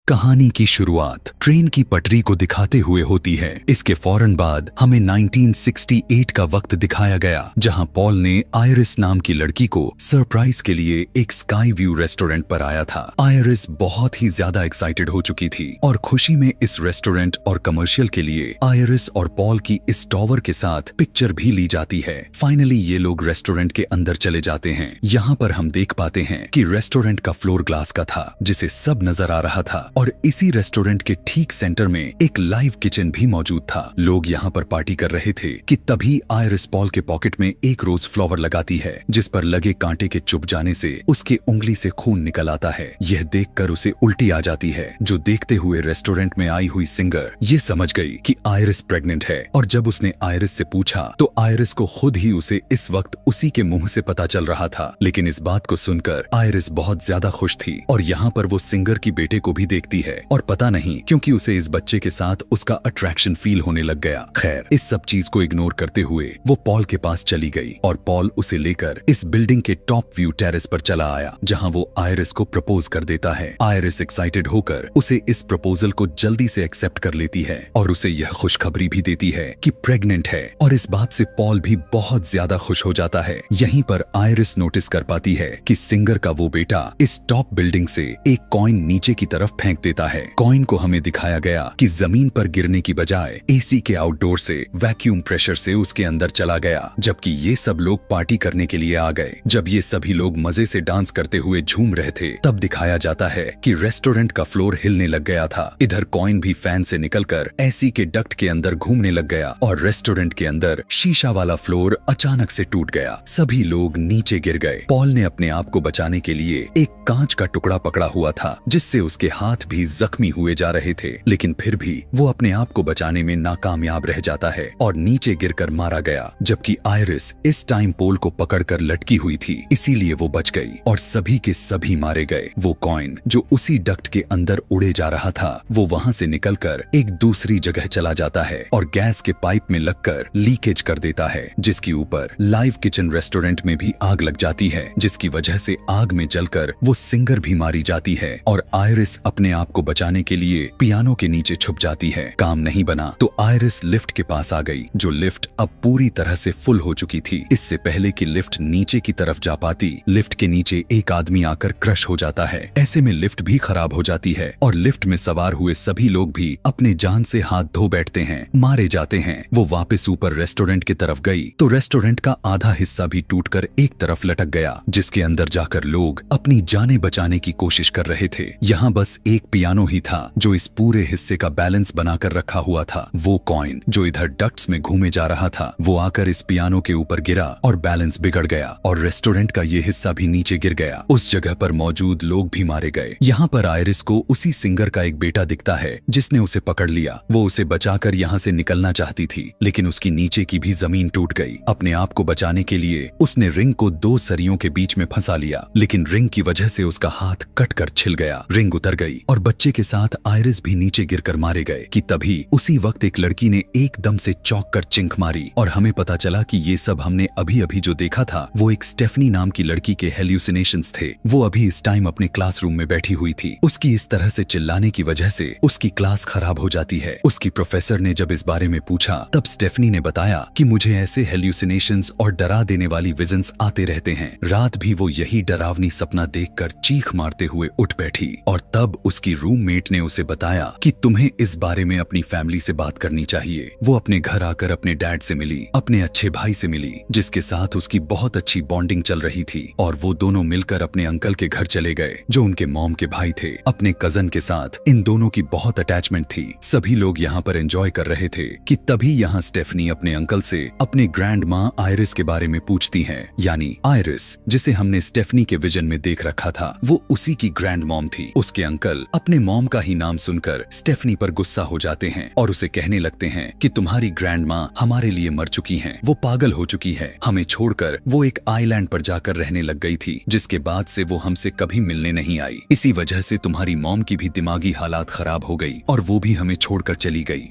कहानी की शुरुआत ट्रेन की पटरी को दिखाते हुए होती है। इसके फौरन बाद हमें 1968 का वक्त दिखाया गया, जहां पॉल ने आयरिस नाम की लड़की को सरप्राइज के लिए एक स्काई व्यू रेस्टोरेंट पर आया था। आयरिस बहुत ही ज्यादा एक्साइटेड हो चुकी थी और खुशी में इस रेस्टोरेंट और कमर्शियल के लिए आयरिस और पॉल की इस टॉवर के साथ पिक्चर भी ली जाती है। फाइनली ये लोग रेस्टोरेंट के अंदर चले जाते हैं। यहाँ पर हम देख पाते हैं कि रेस्टोरेंट का फ्लोर ग्लास का था, जिसे सब नजर आ रहा था, और इसी रेस्टोरेंट के ठीक सेंटर में एक लाइव किचन भी मौजूद था। लोग यहाँ पर पार्टी कर रहे थे कि तभी आयरिस पॉल के पॉकेट में एक रोज फ्लावर लगाती है, जिस पर लगे कांटे के चुभ जाने से उसके उंगली से खून निकल आता है। यह देखकर उसे उल्टी आ जाती है, जो देखते हुए रेस्टोरेंट में आई हुई सिंगर ये समझ गई कि आयरिस प्रेग्नेंट है। और जब उसने आयरिस से पूछा तो आयरिस को खुद ही उसे इस वक्त उसी के मुंह से पता चल रहा था। लेकिन इस बात को सुनकर आयरिस बहुत ज्यादा खुश थी और यहाँ पर वो सिंगर की बेटे को भी देखती है, और पता नहीं क्योंकि उसे इस बच्चे के साथ उसका अट्रैक्शन फील होने लग गया। खैर, इस सब चीज को इग्नोर करते हुए वो पॉल के पास चली गई और पॉल उसे लेकर इस बिल्डिंग के टॉप व्यू टेरेस पर चला आया, जहां वो आयरिस को प्रपोज कर देता है। आयरिस एक्साइटेड होकर उसे इस प्रपोजल को जल्दी से एक्सेप्ट कर लेती है और उसे यह खुशखबरी भी देती है कि प्रेग्नेंट है, और इस बात से पॉल भी बहुत ज्यादा खुश हो जाता है। यहीं पर आयरिस नोटिस कर पाती है कि सिंगर का वो बेटा इस टॉप बिल्डिंग से एक कॉइन नीचे की तरफ फेंक देता है। कॉइन को हमें दिखाया गया कि जमीन पर गिरने की बजाय एसी के आउटडोर से वैक्यूम प्रेशर से उसके अंदर चला गया, जबकि ये सब लोग पार्टी करने के लिए आ गए। जब ये सभी लोग मजे से डांस करते हुए झूम रहे थे, तब दिखाया जाता है कि रेस्टोरेंट का फ्लोर हिलने लग गया था। इधर कॉइन भी फैन से निकलकर एसी के डक्ट के अंदर घूमने लग गया और रेस्टोरेंट के अंदर शीशा वाला फ्लोर अचानक से टूट गया। सभी लोग नीचे गिर गए। पॉल ने अपने आप को बचाने के लिए एक कांच का टुकड़ा पकड़ा हुआ था, जिससे उसके हाथ भी जख्मी हुए जा रहे थे, लेकिन फिर भी वो अपने आप को बचाने में नाकामयाब रह जाता है और नीचे गिरकर मारा गया। जबकि आयरिस इस टाइम पोल को पकड़कर लटकी हुई थी, इसीलिए वो बच गई और सभी के सभी मारे गए। वो कॉइन जो उसी डक्ट के अंदर उड़े जा रहा था, वो वहां से निकलकर एक दूसरी जगह चला जाता है और गैस के पाइप में लगकर लीकेज कर देता है, जिसके ऊपर लाइव किचन रेस्टोरेंट में भी आग लग जाती है, जिसकी वजह से आग में जलकर वो सिंगर भी मारी जाती है और आयरिस अपने आप को बचाने के लिए पियानो के नीचे छुप जाती है। काम नहीं बना तो आयरिस लिफ्ट के पास आ गई, जो लिफ्ट अब पूरी तरह से फुल हो चुकी थी। इससे पहले कि लिफ्ट नीचे की तरफ जा पाती, लिफ्ट के नीचे एक आदमी आकर क्रश हो जाता है। ऐसे में लिफ्ट भी खराब हो जाती है और लिफ्ट में सवार हुए सभी लोग भी अपने जान से हाथ धो बैठते हैं, मारे जाते हैं। वो वापस ऊपर रेस्टोरेंट की तरफ गई तो रेस्टोरेंट का आधा हिस्सा भी टूटकर एक तरफ लटक गया, जिसके अंदर जाकर लोग अपनी जानें बचाने की कोशिश कर रहे थे। यहाँ बस एक पियानो ही था जो इस पूरे हिस्से का बैलेंस बनाकर रखा हुआ था। वो कॉइन जो इधर डक्ट्स में घूमे जा रहा था, वो आकर इस पियानो के ऊपर गिरा और बैलेंस बिगड़ गया और रेस्टोरेंट का ये हिस्सा भी नीचे गिर गया। उस जगह पर मौजूद लोग भी मारे गए। यहाँ पर आयरिस को उसी सिंगर का एक बेटा दिखता है, जिसने उसे पकड़ लिया। वो उसे बचाकर यहाँ से निकलना चाहती थी, लेकिन उसकी नीचे की भी जमीन टूट गई। अपने आप को बचाने के लिए उसने रिंग को दो सरियों के बीच में फंसा लिया, लेकिन रिंग की वजह से उसका हाथ कटकर छिल गया। रिंग उतर गई और बच्चे के साथ आयरिस भी नीचे गिरकर मारे गए कि तभी उसी वक्त एक लड़की ने एकदम से चौंक कर चिंख मारी और हमें पता चला कि ये सब हमने अभी अभी जो देखा था वो एक स्टेफनी नाम की लड़की के हेल्यूसिनेशंस थे। वो अभी इस टाइम अपने क्लासरूम में बैठी हुई थी। उसकी इस तरह से चिल्लाने की वजह से उसकी क्लास खराब हो जाती है। उसकी प्रोफेसर ने जब इस बारे में पूछा, तब स्टेफनी ने बताया कि मुझे ऐसे हेल्यूसिनेशंस और डरा देने वाली विजन्स आते रहते हैं। रात भी वो यही डरावनी सपना देखकर चीख मारते हुए उठ बैठी और तब उसकी रूममेट ने उसे बताया कि तुम्हें इस बारे में अपनी फैमिली से बात करनी चाहिए। वो अपने घर आकर अपने डैड से मिली, अपने अच्छे भाई से मिली, जिसके साथ उसकी बहुत अच्छी बॉन्डिंग चल रही थी, और वो दोनों मिलकर अपने अंकल के घर चले गए, जो उनके मॉम के भाई थे। अपने कजन के साथ इन दोनों की बहुत अटैचमेंट थी। सभी लोग यहाँ पर एंजॉय कर रहे थे कि तभी यहाँ स्टेफनी अपने अंकल से अपने ग्रैंड माँ आयरिस के बारे में पूछती है। यानी आयरिस, जिसे हमने स्टेफनी के विजन में देख रखा था, वो उसी की ग्रैंड मॉम थी। उसके अंकल अपने मॉम का ही नाम सुनकर स्टेफनी पर गुस्सा हो जाते हैं और उसे कहने लगते हैं कि तुम्हारी ग्रैंड माँ हमारे लिए मर चुकी हैं, वो पागल हो चुकी है, हमें छोड़कर वो एक आइलैंड पर जाकर रहने लग गई थी, जिसके बाद से वो हमसे कभी मिलने नहीं आई। इसी वजह से तुम्हारी मॉम की भी दिमागी हालात खराब हो गई और वो भी हमें छोड़कर चली गई।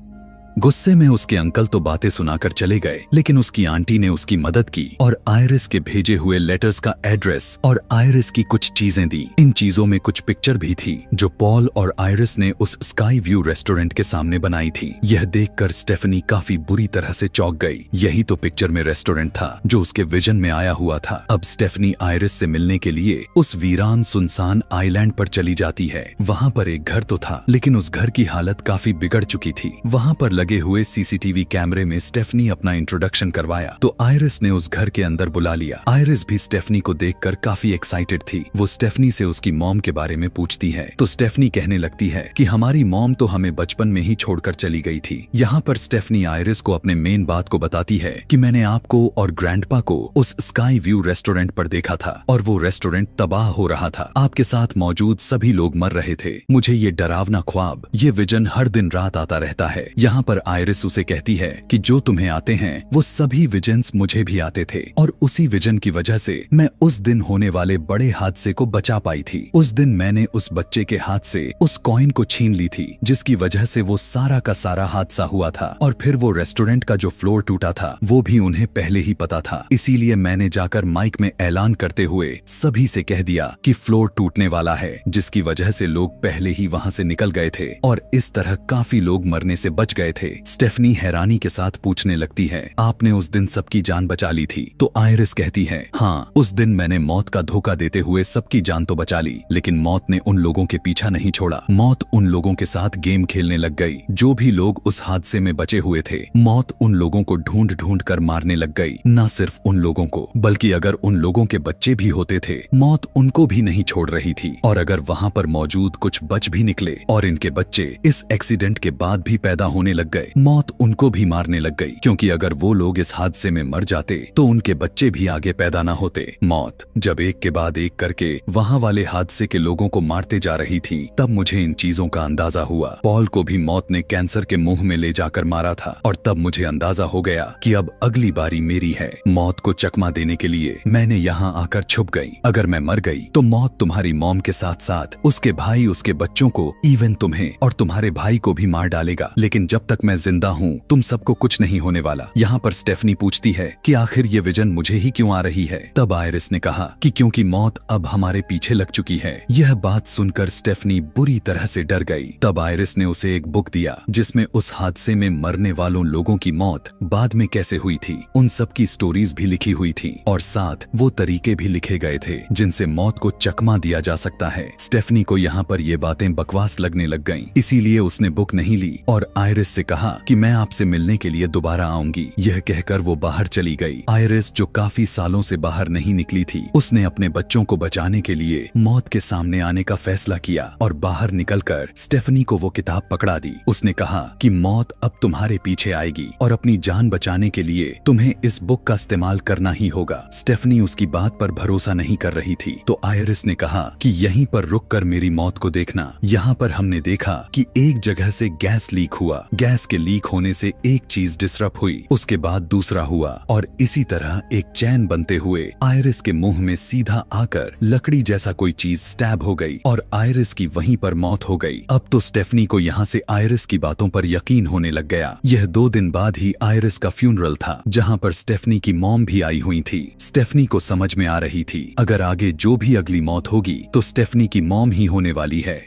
गुस्से में उसके अंकल तो बातें सुनाकर चले गए, लेकिन उसकी आंटी ने उसकी मदद की और आयरिस के भेजे हुए लेटर्स का एड्रेस और आयरिस की कुछ चीजें दी। इन चीजों में कुछ पिक्चर भी थी जो पॉल और आयरिस ने उस स्काई व्यू रेस्टोरेंट के सामने बनाई थी। यह देखकर स्टेफनी काफी बुरी तरह से चौंक गई। यही तो पिक्चर में रेस्टोरेंट था जो उसके विजन में आया हुआ था। अब स्टेफनी आयरिस से मिलने के लिए उस वीरान सुनसान आइलैंड पर चली जाती है। वहाँ पर एक घर तो था, लेकिन उस घर की हालत काफी बिगड़ चुकी थी। वहाँ पर लगे हुए सीसीटीवी कैमरे में स्टेफनी अपना इंट्रोडक्शन करवाया तो आयरिस ने उस घर के अंदर बुला लिया। आयरिस भी स्टेफनी को देखकर काफी एक्साइटेड थी। वो स्टेफनी से उसकी मॉम के बारे में पूछती है तो स्टेफनी कहने लगती है कि हमारी मॉम तो हमें बचपन में ही छोड़कर चली गई थी। यहाँ पर स्टेफनी आयरिस को अपने मेन बात को बताती है कि मैंने आपको और ग्रैंडपा को उस स्काई व्यू रेस्टोरेंट पर देखा था और वो रेस्टोरेंट तबाह हो रहा था। आपके साथ मौजूद सभी लोग मर रहे थे। मुझे ये डरावना ख्वाब, ये विजन हर दिन रात आता रहता है। यहाँ पर आयरिस उसे कहती है कि जो तुम्हें आते हैं वो सभी विजन्स मुझे भी आते थे और उसी विजन की वजह से मैं उस दिन होने वाले बड़े हादसे को बचा पाई थी। उस दिन मैंने उस बच्चे के हाथ से उस कॉइन को छीन ली थी जिसकी वजह से वो सारा का सारा हादसा हुआ था और फिर वो रेस्टोरेंट का जो फ्लोर टूटा था वो भी उन्हें पहले ही पता था। इसीलिए मैंने जाकर माइक में ऐलान करते हुए सभी से कह दिया कि फ्लोर टूटने वाला है, जिसकी वजह से लोग पहले ही वहाँ से निकल गए थे और इस तरह काफी लोग मरने से बच गए थे। स्टेफनी हैरानी के साथ पूछने लगती है, आपने उस दिन सबकी जान बचा ली थी? तो आयरिस कहती है, हाँ, उस दिन मैंने मौत का धोखा देते हुए सबकी जान तो बचा ली, लेकिन मौत ने उन लोगों के पीछा नहीं छोड़ा। मौत उन लोगों के साथ गेम खेलने लग गई। जो भी लोग उस हादसे में बचे हुए थे, मौत उन लोगों को ढूंढ ढूंढ कर मारने लग गई। न सिर्फ उन लोगों को, बल्कि अगर उन लोगों के बच्चे भी होते थे, मौत उनको भी नहीं छोड़ रही थी। और अगर वहाँ पर मौजूद कुछ बच भी निकले और इनके बच्चे इस एक्सीडेंट के बाद भी पैदा होने लग गए, मौत उनको भी मारने लग गई, क्योंकि अगर वो लोग इस हादसे में मर जाते तो उनके बच्चे भी आगे पैदा ना होते। मौत जब एक के बाद एक करके वहाँ वाले हादसे के लोगों को मारते जा रही थी, तब मुझे इन चीजों का अंदाजा हुआ। पॉल को भी मौत ने कैंसर के मुंह में ले जाकर मारा था और तब मुझे अंदाजा हो गया कि अब अगली बारी मेरी है। मौत को चकमा देने के लिए मैंने यहाँ आकर छुप गई। अगर मैं मर गई तो मौत तुम्हारी मॉम के साथ साथ उसके भाई, उसके बच्चों को, इवन तुम्हें और तुम्हारे भाई को भी मार डालेगा। लेकिन जब तक मैं जिंदा हूँ तुम सबको कुछ नहीं होने वाला। यहाँ पर स्टेफनी पूछती है कि आखिर ये विजन मुझे ही क्यों आ रही है? तब आयरिस ने कहा कि क्योंकि मौत अब हमारे पीछे लग चुकी है। यह बात सुनकर स्टेफनी बुरी तरह से डर गई। तब आयरिस ने उसे एक बुक दिया जिसमें उस हादसे में मरने वालों लोगों की मौत बाद में कैसे हुई थी, उन सब की स्टोरीज भी लिखी हुई थी और साथ वो तरीके भी लिखे गए थे जिनसे मौत को चकमा दिया जा सकता है। स्टेफनी को यहाँ पर ये बातें बकवास लगने लग गईं, इसीलिए उसने बुक नहीं ली और आयरिस से कहा कि मैं आपसे मिलने के लिए दोबारा आऊंगी। यह कहकर वो बाहर चली गई। आयरिस, जो काफी सालों से बाहर नहीं निकली थी, उसने अपने बच्चों को बचाने के लिए मौत के सामने आने का फैसला किया और बाहर निकलकर स्टेफनी को वो किताब पकड़ा दी। उसने कहा कि मौत अब तुम्हारे पीछे आएगी और अपनी जान बचाने के लिए तुम्हें इस बुक का इस्तेमाल करना ही होगा। स्टेफनी उसकी बात पर भरोसा नहीं कर रही थी तो आयरिस ने कहा कि यहीं पर रुककर मेरी मौत को देखना। यहाँ पर हमने देखा कि एक जगह से गैस लीक हुआ। गैस के लीक होने से एक चीज डिसरप्ट हुई, उसके बाद दूसरा हुआ और इसी तरह एक चैन बनते हुए आयरिस के मुंह में सीधा आकर लकड़ी जैसा कोई चीज स्टैब हो गई और आयरिस की वहीं पर मौत हो गई। अब तो स्टेफनी को यहाँ से आयरिस की बातों पर यकीन होने लग गया। यह 2 दिन बाद ही आयरिस का फ्यूनरल था, जहाँ पर स्टेफनी की मॉम भी आई हुई थी। स्टेफनी को समझ में आ रही थी अगर आगे जो भी अगली मौत होगी तो स्टेफनी की मॉम ही होने वाली है।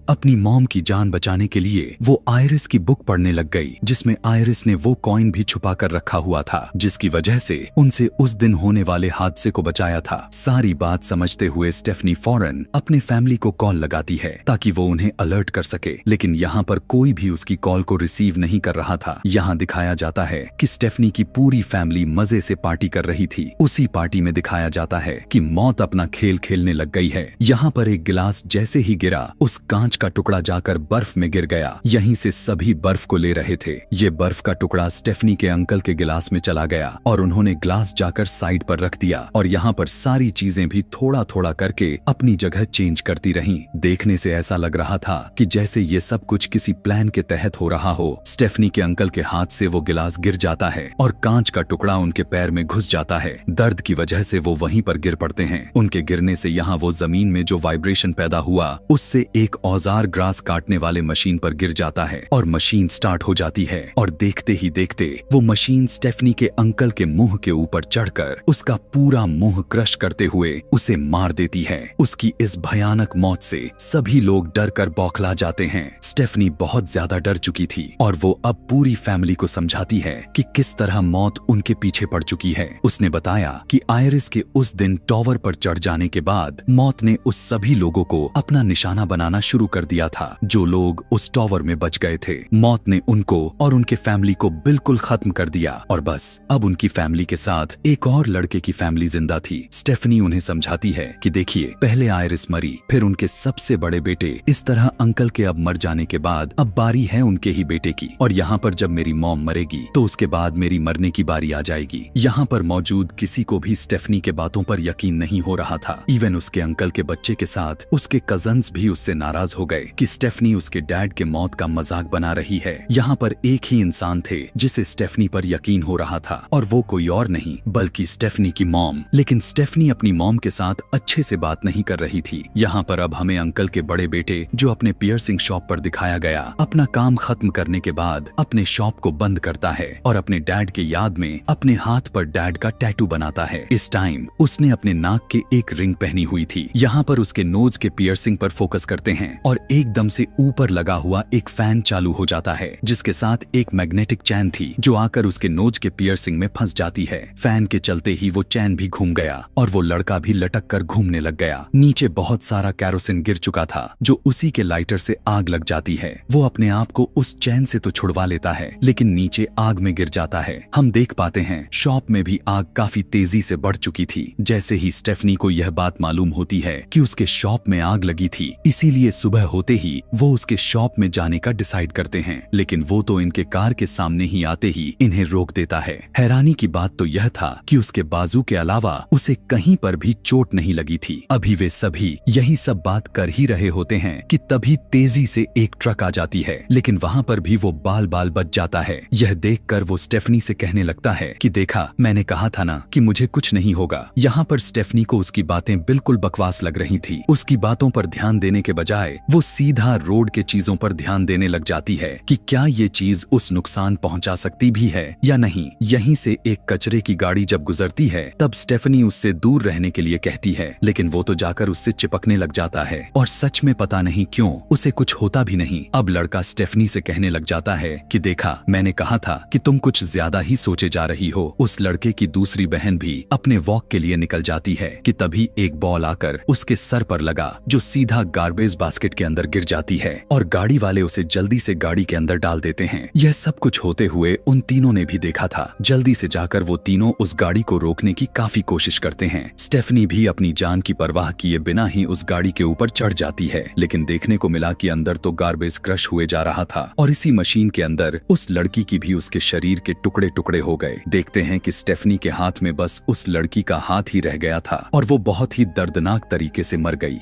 अपनी मॉम की जान बचाने के लिए वो आयरिस की बुक पढ़ने लग गई जिसमें आयरिस ने वो कॉइन भी छुपा कर रखा हुआ था जिसकी वजह से उनसे उस दिन होने वाले हादसे को बचाया था। सारी बात समझते हुए स्टेफनी फौरन अपने फैमिली को कॉल लगाती है ताकि वो उन्हें अलर्ट कर सके, लेकिन यहाँ पर कोई भी उसकी कॉल को रिसीव नहीं कर रहा था। यहाँ दिखाया जाता है कि स्टेफनी की पूरी फैमिली मजे से पार्टी कर रही थी। उसी पार्टी में दिखाया जाता है कि मौत अपना खेल खेलने लग गई है। यहाँ पर एक गिलास जैसे ही गिरा, उस कांच का टुकड़ा जाकर बर्फ में गिर गया। यहीं से सभी बर्फ को ले रहे थे। ये बर्फ का टुकड़ा स्टेफनी के अंकल के गिलास में चला गया और उन्होंने ग्लास जाकर साइड पर रख दिया और यहाँ पर सारी चीजें भी थोड़ा थोड़ा करके अपनी जगह चेंज करती रहीं। देखने से ऐसा लग रहा था कि जैसे ये सब कुछ किसी प्लान के तहत हो रहा हो। स्टेफनी के अंकल के हाथ से वो गिलास गिर जाता है और कांच का टुकड़ा उनके पैर में घुस जाता है। दर्द की वजह से वो वहीं पर गिर पड़ते हैं। उनके गिरने से यहाँ वो जमीन में जो वाइब्रेशन पैदा हुआ उससे एक औजार औजार ग्रास काटने वाले मशीन पर गिर जाता है और मशीन स्टार्ट हो जाती है और देखते ही देखते वो मशीन स्टेफनी के अंकल के मुंह के ऊपर चढ़कर उसका पूरा मुंह क्रश करते हुए उसे मार देती है। उसकी इस भयानक मौत से सभी लोग डर कर बौखला जाते हैं। स्टेफनी बहुत ज्यादा डर चुकी थी और वो अब पूरी फैमिली को समझाती है कि किस तरह मौत उनके पीछे पड़ चुकी है। उसने बताया कि आयरिस के उस दिन टॉवर पर चढ़ जाने के बाद मौत ने उस सभी लोगों को अपना निशाना बनाना शुरू कर दिया था जो लोग उस टॉवर में बच गए थे। मौत ने उनको और उनके फैमिली को बिल्कुल खत्म कर दिया और बस अब उनकी फैमिली के साथ एक और लड़के की फैमिली जिंदा थी। स्टेफनी उन्हें समझाती है कि देखिए, पहले आयरिस मरी, फिर उनके सबसे बड़े बेटे, इस तरह अंकल के अब मर जाने के बाद अब बारी है उनके ही बेटे की, और यहाँ पर जब मेरी मॉम मरेगी तो उसके बाद मेरी मरने की बारी आ जाएगी। यहाँ पर मौजूद किसी को भी स्टेफनी के बातों पर यकीन नहीं हो रहा था। इवन उसके अंकल के बच्चे के साथ उसके कजन्स भी उससे नाराज हो गए कि स्टेफनी उसके डैड के मौत का मजाक बना रही है। यहाँ पर एक ही इंसान थे जिसे स्टेफनी पर यकीन हो रहा था और वो कोई और नहीं बल्कि स्टेफनी की मॉम। लेकिन स्टेफनी अपनी मॉम के साथ अच्छे से बात नहीं कर रही थी। यहाँ पर अब हमें अंकल के बड़े बेटे जो अपने पियर्सिंग शॉप पर दिखाया गया, अपना काम खत्म करने के बाद अपने शॉप को बंद करता है और अपने डैड के याद में अपने हाथ पर डैड का टैटू बनाता है। इस टाइम उसने अपने नाक के एक रिंग पहनी हुई थी। यहाँ पर उसके नोज के पियर्सिंग पर फोकस करते हैं और एकदम से ऊपर लगा हुआ एक फैन चालू हो जाता है जिसके साथ एक मैग्नेटिक चैन थी जो आकर उसके नोज के पियर्सिंग में फंस जाती है। फैन के चलते ही वो चैन भी घूम गया और वो लड़का भी लटक कर घूमने लग गया। नीचे बहुत सारा कैरोसिन गिर चुका था जो उसी के लाइटर से आग लग जाती है। वो अपने आप को उस चैन से तो छुड़वा लेता है लेकिन नीचे आग में गिर जाता है। हम देख पाते हैं शॉप में भी आग काफी तेजी से बढ़ चुकी थी। जैसे ही स्टेफनी को यह बात मालूम होती है कि उसके शॉप में आग लगी थी, इसीलिए सुबह होते ही वो उसके शॉप में जाने का डिसाइड करते हैं, लेकिन वो तो इनके कार के सामने ही आते ही इन्हें रोक देता है। हैरानी की बात तो यह था कि उसके बाजू के अलावा उसे कहीं पर भी चोट नहीं लगी थी। अभी वे सभी यही सब बात कर ही रहे होते हैं कि तभी तेजी से एक ट्रक आ जाती है, लेकिन वहाँ पर भी वो बाल बाल बच जाता है। यह देखकर वो स्टेफनी से कहने लगता है कि देखा, मैंने कहा था ना कि मुझे कुछ नहीं होगा। यहाँ पर स्टेफनी को उसकी बातें बिल्कुल बकवास लग रही थी। उसकी बातों पर ध्यान देने के बजाय वो सीधा रोड के चीजों पर ध्यान देने लग जाती है कि क्या ये चीज उस नुकसान पहुंचा सकती भी है या नहीं। यहीं से एक कचरे की गाड़ी जब गुजरती है तब स्टेफनी उससे दूर रहने के लिए कहती है, लेकिन वो तो जाकर उससे चिपकने लग जाता है और सच में पता नहीं क्यों उसे कुछ होता भी नहीं। अब लड़का स्टेफनी से कहने लग जाता है कि देखा, मैंने कहा था कि तुम कुछ ज्यादा ही सोचे जा रही हो। उस लड़के की दूसरी बहन भी अपने वॉक के लिए निकल जाती है कि तभी एक बॉल आकर उसके सर पर लगा जो सीधा गार्बेज बास्केट के अंदर गिर जाती है और गाड़ी वाले उसे जल्दी से गाड़ी के अंदर डाल देते हैं। यह सब कुछ होते हुए उन तीनों ने भी देखा था। जल्दी से जाकर वो तीनों उस गाड़ी को रोकने की काफी कोशिश करते हैं। स्टेफनी भी अपनी जान की परवाह किए बिना ही उस गाड़ी के ऊपर चढ़ जाती है, लेकिन देखने को मिला कि अंदर तो गार्बेज क्रश हुए जा रहा था और इसी मशीन के अंदर उस लड़की की भी उसके शरीर के टुकड़े टुकड़े हो गए। देखते हैं कि स्टेफनी के हाथ में बस उस लड़की का हाथ ही रह गया था और वो बहुत ही दर्दनाक तरीके से मर गई।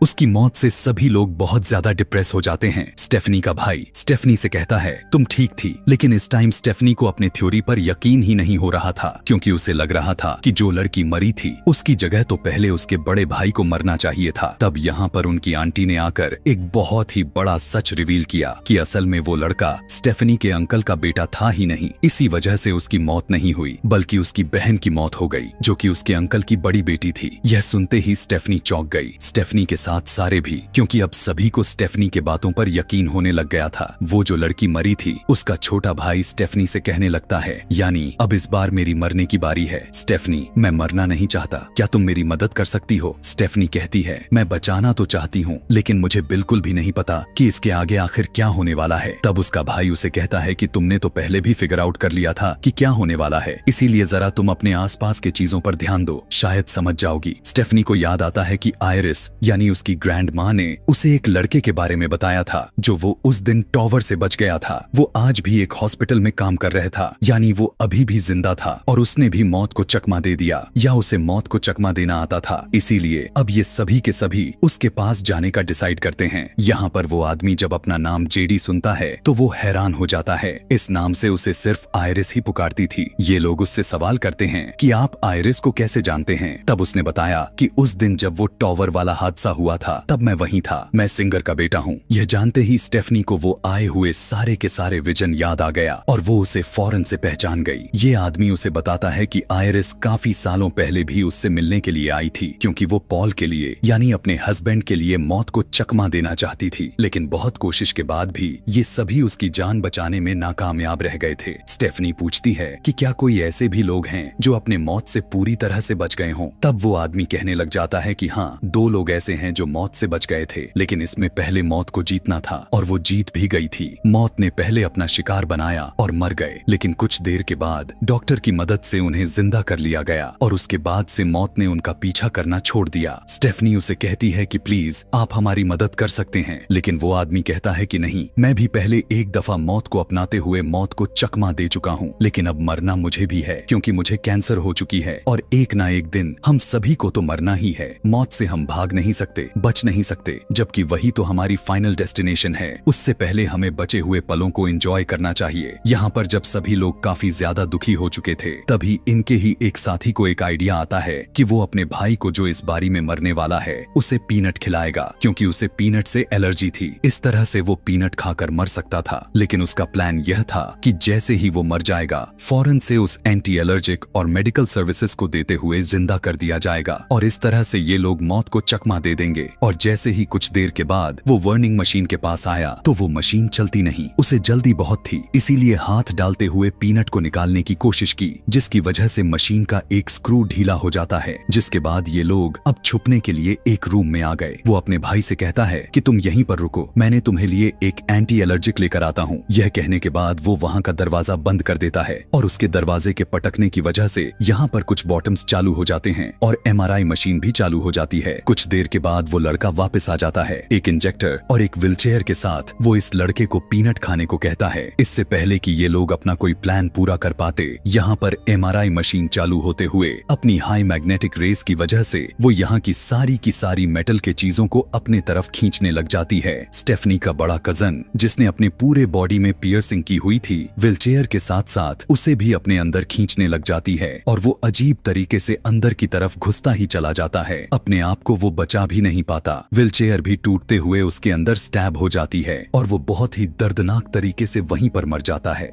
उसकी मौत से सभी लोग बहुत ज्यादा डिप्रेस हो जाते हैं। स्टेफनी का भाई स्टेफनी से कहता है, तुम ठीक थी, लेकिन इस टाइम स्टेफनी को अपने थ्योरी पर यकीन ही नहीं हो रहा था क्योंकि उसे लग रहा था कि जो लड़की मरी थी उसकी जगह तो पहले उसके बड़े भाई को मरना चाहिए था। तब यहाँ पर उनकी आंटी ने आकर एक बहुत ही बड़ा सच रिवील किया कि असल में वो लड़का स्टेफनी के अंकल का बेटा था ही नहीं। इसी वजह से उसकी मौत नहीं हुई बल्कि उसकी बहन की मौत हो गई जो कि उसके अंकल की बड़ी बेटी थी। यह सुनते ही स्टेफनी चौंक गई, स्टेफनी के साथ सारे भी, क्योंकि अब सभी को स्टेफनी के बातों पर यकीन होने लग गया था। वो जो लड़की मरी थी उसका छोटा भाई स्टेफनी से कहने लगता है, यानी अब इस बार मेरी मरने की बारी है। स्टेफनी, मैं मरना नहीं चाहता, क्या तुम मेरी मदद कर सकती हो? स्टेफनी कहती है, मैं बचाना तो चाहती हूँ लेकिन मुझे बिल्कुल भी नहीं पता कि इसके आगे आखिर क्या होने वाला है। तब उसका भाई उसे कहता है कि तुमने तो पहले भी फिगर आउट कर लिया था कि क्या होने वाला है, इसीलिए जरा तुम अपने आसपास के चीजों पर ध्यान दो, शायद समझ जाओगी। स्टेफनी को याद आता है कि आयरिस यानी उसकी ग्रैंड माँ ने उसे एक लड़के के बारे में बताया था जो वो उस दिन टॉवर से बच गया था। वो आज भी एक हॉस्पिटल में काम कर रहा था, यानी वो अभी भी जिंदा था और उसने भी मौत को चकमा दे दिया या उसे मौत को चकमा देना आता था। इसीलिए अब ये सभी के सभी उसके पास जाने का डिसाइड करते हैं। यहाँ पर वो आदमी जब अपना नाम जेडी सुनता है तो वो हैरान हो जाता है। इस नाम से उसे सिर्फ आयरिस ही पुकारती थी। ये लोग उससे सवाल करते हैं कि आप आयरिस को कैसे जानते हैं? तब उसने बताया कि उस दिन जब वो टॉवर वाला हादसा हुआ था तब मैं वहीं था। मैं सिंगर का बेटा हूँ। यह जानते ही स्टेफनी को वो आए हुए सारे के सारे विजन याद आ गया और वो उसे फौरन से पहचान गई। ये आदमी उसे बताता है कि आयरिस काफी सालों पहले भी उससे मिलने के लिए आई थी, क्योंकि वो पॉल के लिए यानी अपने हस्बैंड के लिए मौत को चकमा देना चाहती थी। लेकिन बहुत कोशिश के बाद भी ये सभी उसकी जान बचाने में नाकामयाब रह गए थे। स्टेफनी पूछती है कि क्या कोई ऐसे भी लोग हैं जो अपने मौत से पूरी तरह से बच गए हों। तब वो आदमी कहने लग जाता है कि हाँ, 2 लोग ऐसे हैं जो मौत से बच गए थे, लेकिन इसमें पहले मौत को जीतना था और वो जीत भी गई थी। मौत ने पहले अपना शिकार बनाया और मर गए, लेकिन कुछ देर के बाद डॉक्टर की मदद से उन्हें जिंदा कर लिया गया और उसके बाद से मौत ने उनका पीछा करना छोड़ दिया। स्टेफनी उसे कहती है कि प्लीज आप हमारी मदद कर सकते हैं, लेकिन वो आदमी कहता है कि नहीं, मैं भी पहले एक दफा मौत को अपनाते हुए मौत को चकमा दे चुका हूँ, लेकिन अब मरना मुझे भी है, क्योंकि मुझे कैंसर हो चुकी है और एक ना एक दिन हम सभी को तो मरना ही है। मौत से हम भाग नहीं सकते, बच नहीं सकते, जबकि वही तो हमारी फाइनल डेस्टिनेशन है। उससे पहले हमें बचे हुए पलों को एंजॉय करना चाहिए। यहाँ पर जब सभी लोग काफी ज्यादा दुखी हो चुके थे, तभी इनके ही एक साथी को एक आइडिया आता है कि वो अपने भाई को जो इस बारी में मरने वाला है उसे पीनट खिलाएगा, क्योंकि उसे पीनट से एलर्जी थी। इस तरह से वो पीनट खाकर मर सकता था, लेकिन उसका प्लान यह था कि जैसे ही वो मर जाएगा फौरन से उस एंटी एलर्जिक और मेडिकल सर्विसेज को देते हुए जिंदा कर दिया जाएगा और इस तरह से ये लोग मौत को चकमा दे देंगे। और जैसे ही कुछ देर के बाद वो वर्निंग मशीन के पास आया तो वो मशीन चलती नहीं। उसे जल्दी बहुत थी, इसीलिए हाथ डालते हुए पीनट को निकालने की कोशिश की, जिसकी वजह से मशीन का एक स्क्रू ढीला हो जाता है। जिसके बाद ये लोग अब छुपने के लिए एक रूम में आ गए। वो अपने भाई से कहता है कि तुम यहीं पर रुको, मैंने तुम्हें लिए एक एंटी एलर्जिक लेकर आता हूँ। यह कहने के बाद वो वहाँ का दरवाजा बंद कर देता है और उसके दरवाजे के पटकने की वजह से यहाँ पर कुछ बॉटम्स चालू हो जाते हैं और MRI मशीन भी चालू हो जाती है। कुछ देर के बाद वो लड़का वापस आ जाता है एक इंजेक्टर और एक व्हीलचेयर के साथ। वो इस लड़के को पीनट खाने को कहता है। इससे पहले कि ये लोग अपना कोई प्लान पूरा कर पाते, यहाँ पर MRI मशीन चालू होते हुए अपनी हाई मैग्नेटिक रेस की वजह से वो यहाँ की सारी मेटल के चीजों को अपने तरफ खींचने लग जाती है। स्टेफनी का बड़ा कजन, जिसने अपने पूरे बॉडी में पियर्सिंग की हुई थी, व्हीलचेयर के साथ साथ उसे भी अपने अंदर खींचने लग जाती है और वो अजीब तरीके से अंदर की तरफ घुसता ही चला जाता है। अपने आप को वो बचा भी नहीं पाता। व्हीलचेयर भी टूटते हुए उसके अंदर स्टैब हो जाती है और वो बहुत ही दर्दनाक तरीके से वहीं पर मर जाता है।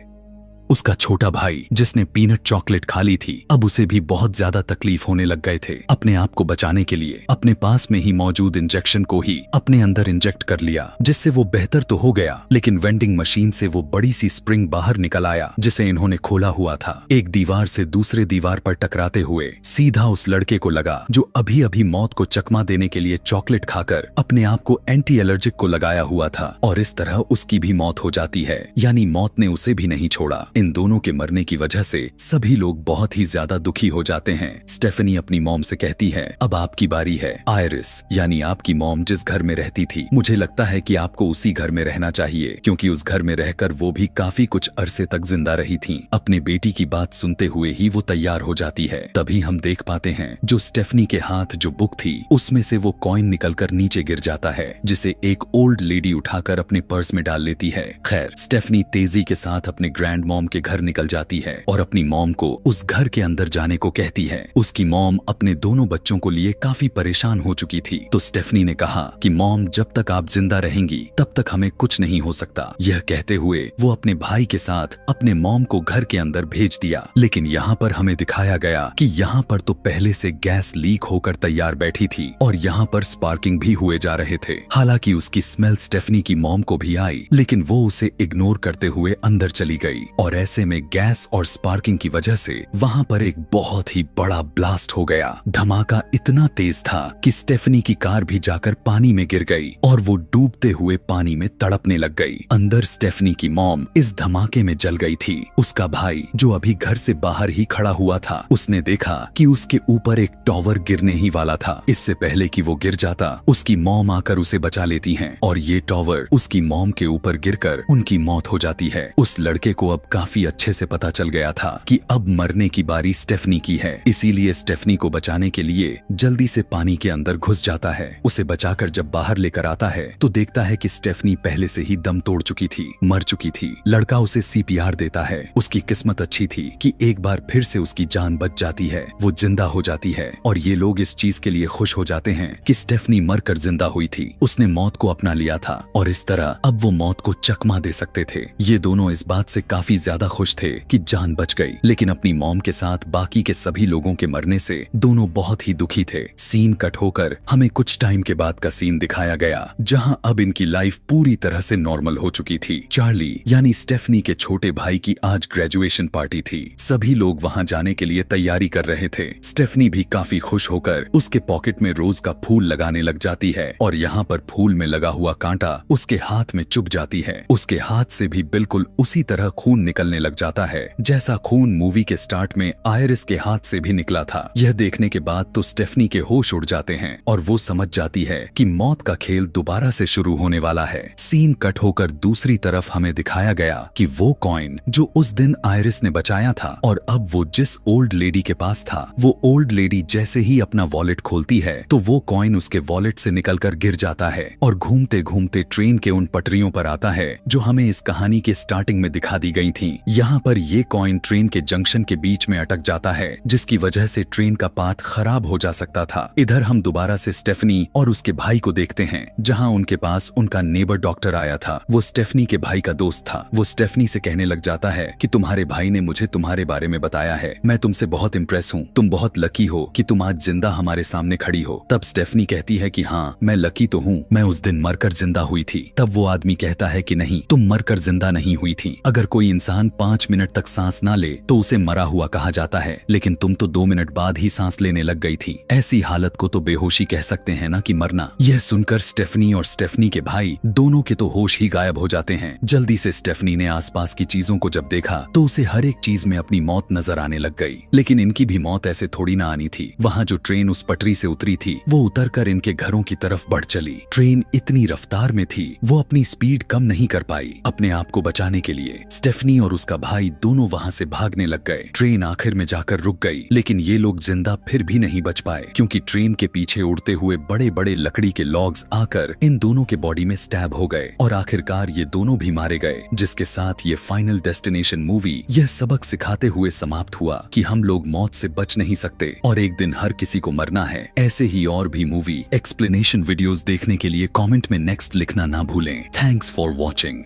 उसका छोटा भाई, जिसने पीनट चॉकलेट खा ली थी, अब उसे भी बहुत ज्यादा तकलीफ होने लग गए थे। अपने आप को बचाने के लिए अपने पास में ही मौजूद इंजेक्शन को ही अपने अंदर इंजेक्ट कर लिया, जिससे वो बेहतर तो हो गया, लेकिन वेंडिंग मशीन से वो बड़ी सी स्प्रिंग बाहर निकल आया, जिसे इन्होंने खोला हुआ था। एक दीवार से दूसरे दीवार पर टकराते हुए सीधा उस लड़के को लगा, जो अभी अभी मौत को चकमा देने के लिए चॉकलेट खाकर अपने आप को एंटी एलर्जिक को लगाया हुआ था। और इस तरह उसकी भी मौत हो जाती है, यानी मौत ने उसे भी नहीं छोड़ा। इन दोनों के मरने की वजह से सभी लोग बहुत ही ज्यादा दुखी हो जाते हैं। स्टेफनी अपनी मॉम से कहती है, अब आपकी बारी है। आयरिस, यानी आपकी मॉम जिस घर में रहती थी, मुझे लगता है कि आपको उसी घर में रहना चाहिए, क्योंकि उस घर में रहकर वो भी काफी कुछ अरसे तक जिंदा रही थी। अपने बेटी की बात सुनते हुए ही वो तैयार हो जाती है। तभी हम देख पाते हैं जो स्टेफनी के हाथ जो बुक थी, उसमें से वो कॉइन निकलकर नीचे गिर जाता है, जिसे एक ओल्ड लेडी उठाकर अपने पर्स में डाल लेती है। खैर, स्टेफनी तेजी के साथ अपने ग्रैंड मॉम के घर निकल जाती है और अपनी मॉम को उस घर के अंदर जाने को कहती है। उसकी मॉम अपने दोनों बच्चों को लिए काफी परेशान हो चुकी थी, तो स्टेफनी ने कहा कि मॉम, जब तक आप जिंदा रहेंगी तब तक हमें कुछ नहीं हो सकता। यह कहते हुए वो अपने भाई के साथ अपने मॉम को घर के अंदर भेज दिया। लेकिन यहाँ पर हमें दिखाया गया कि यहाँ पर तो पहले से गैस लीक होकर तैयार बैठी थी और यहाँ पर स्पार्किंग भी हुए जा रहे थे। हालांकि उसकी स्मेल स्टेफनी की मॉम को भी आई, लेकिन वो उसे इग्नोर करते हुए अंदर चली गई और ऐसे में गैस और स्पार्किंग की वजह से वहां पर एक बहुत ही बड़ा ब्लास्ट हो गया। धमाका इतना तेज था कि स्टेफनी की कार भी जाकर पानी में गिर गई और वो डूबते हुए पानी में तड़पने लग गई। अंदर स्टेफनी की मॉम इस धमाके में जल गई थी। उसका भाई, जो अभी घर से बाहर ही खड़ा हुआ था, उसने देखा कि उसके ऊपर एक टॉवर गिरने ही वाला था। इससे पहले कि वो गिर जाता, उसकी मॉम आकर उसे बचा लेती हैं और ये टॉवर उसकी मॉम के ऊपर गिरकर उनकी मौत हो जाती है। उस लड़के को अब काफी काफी अच्छे से पता चल गया था कि अब मरने की बारी स्टेफनी की है। इसीलिए स्टेफनी को बचाने के लिए जल्दी से पानी के अंदर घुस जाता है। उसे बचाकर जब बाहर लेकर आता है तो देखता है कि स्टेफनी पहले से ही दम तोड़ चुकी थी, मर चुकी थी। लड़का उसे CPR देता है। उसकी किस्मत अच्छी थी कि एक बार फिर से उसकी जान बच जाती है, वो जिंदा हो जाती है। और ये लोग इस चीज के लिए खुश हो जाते हैं कि स्टेफनी मरकर जिंदा हुई थी, उसने मौत को अपना लिया था और इस तरह अब वो मौत को चकमा दे सकते थे। ये दोनों इस बात से काफी ज्यादा खुश थे कि जान बच गई, लेकिन अपनी मॉम के साथ बाकी के सभी लोगों के मरने से दोनों बहुत ही दुखी थे। सीन कट होकर हमें कुछ टाइम के बाद का सीन दिखाया गया, जहां अब इनकी लाइफ पूरी तरह से नॉर्मल हो चुकी थी। चार्ली यानी स्टेफनी के छोटे भाई की आज ग्रेजुएशन पार्टी थी। सभी लोग वहां जाने के लिए तैयारी कर रहे थे। स्टेफनी भी काफी खुश होकर उसके पॉकेट में रोज का फूल लगाने लग जाती है और यहाँ पर फूल में लगा हुआ कांटा उसके हाथ में चुभ जाती है। उसके हाथ से भी बिल्कुल उसी तरह खून निकलने लग जाता है जैसा खून मूवी के स्टार्ट में आयरिस के हाथ से भी निकला था। यह देखने के बाद तो स्टेफनी के होश उड़ जाते हैं और वो समझ जाती है कि मौत का खेल दोबारा से शुरू होने वाला है। सीन कट होकर दूसरी तरफ हमें दिखाया गया कि वो कॉइन जो उस दिन आयरिस ने बचाया था और अब वो जिस ओल्ड लेडी के पास था, वो ओल्ड लेडी जैसे ही अपना वॉलेट खोलती है तो वो कॉइन उसके वॉलेट से निकलकर गिर जाता है और घूमते घूमते ट्रेन के उन पटरियों पर आता है जो हमें इस कहानी के स्टार्टिंग में दिखा दी गई थी। यहाँ पर ये कॉइन ट्रेन के जंक्शन के बीच में अटक जाता है, जिसकी वजह से ट्रेन का पार्ट खराब हो जा सकता था। इधर हम दोबारा से स्टेफनी और उसके भाई को देखते हैं, जहाँ उनके पास उनका नेबर डॉक्टर आया था। वो स्टेफनी के भाई का दोस्त था। वो स्टेफनी से कहने लग जाता है कि तुम्हारे भाई ने मुझे तुम्हारे बारे में बताया है, मैं तुमसे बहुत इम्प्रेस हूँ, तुम बहुत लकी हो कि तुम आज जिंदा हमारे सामने खड़ी हो। तब स्टेफनी कहती है कि हाँ, मैं लकी तो हूँ, मैं उस दिन मरकर जिंदा हुई थी। तब वो आदमी कहता है कि नहीं, तुम मरकर जिंदा नहीं हुई थी। अगर कोई इंसान 5 मिनट तक सांस ना ले तो उसे मरा हुआ कहा जाता है, लेकिन तुम तो 2 मिनट बाद ही सांस लेने लग गई थी। ऐसी हालत को तो बेहोशी कह सकते हैं ना कि मरना। यह सुनकर स्टेफनी और स्टेफनी के भाई दोनों के तो होश ही गायब हो जाते हैं। जल्दी से स्टेफनी ने आसपास की चीजों को जब देखा तो उसे हर एक चीज में अपनी मौत नजर आने लग गई, लेकिन इनकी भी मौत ऐसे थोड़ी ना आनी थी। वहाँ जो ट्रेन उस पटरी से उतरी थी वो उतरकर इनके घरों की तरफ बढ़ चली। ट्रेन इतनी रफ्तार में थी वो अपनी स्पीड कम नहीं कर पाई। अपने आप को बचाने के लिए स्टेफनी और उसका भाई दोनों वहाँ से भागने लग गए। ट्रेन आखिर में जाकर रुक गई, लेकिन ये लोग जिंदा फिर भी नहीं बच पाए, क्योंकि ट्रेन के पीछे उड़ते हुए बड़े बड़े लकड़ी के लॉग्स आकर इन दोनों के बॉडी में स्टैब हो गए और आखिरकार ये दोनों भी मारे गए। जिसके साथ ये फाइनल डेस्टिनेशन मूवी यह सबक सिखाते हुए समाप्त हुआ कि हम लोग मौत से बच नहीं सकते और एक दिन हर किसी को मरना है। ऐसे ही और भी मूवी एक्सप्लेनेशन वीडियोस देखने के लिए कमेंट में नेक्स्ट लिखना ना भूलें। Thanks for watching.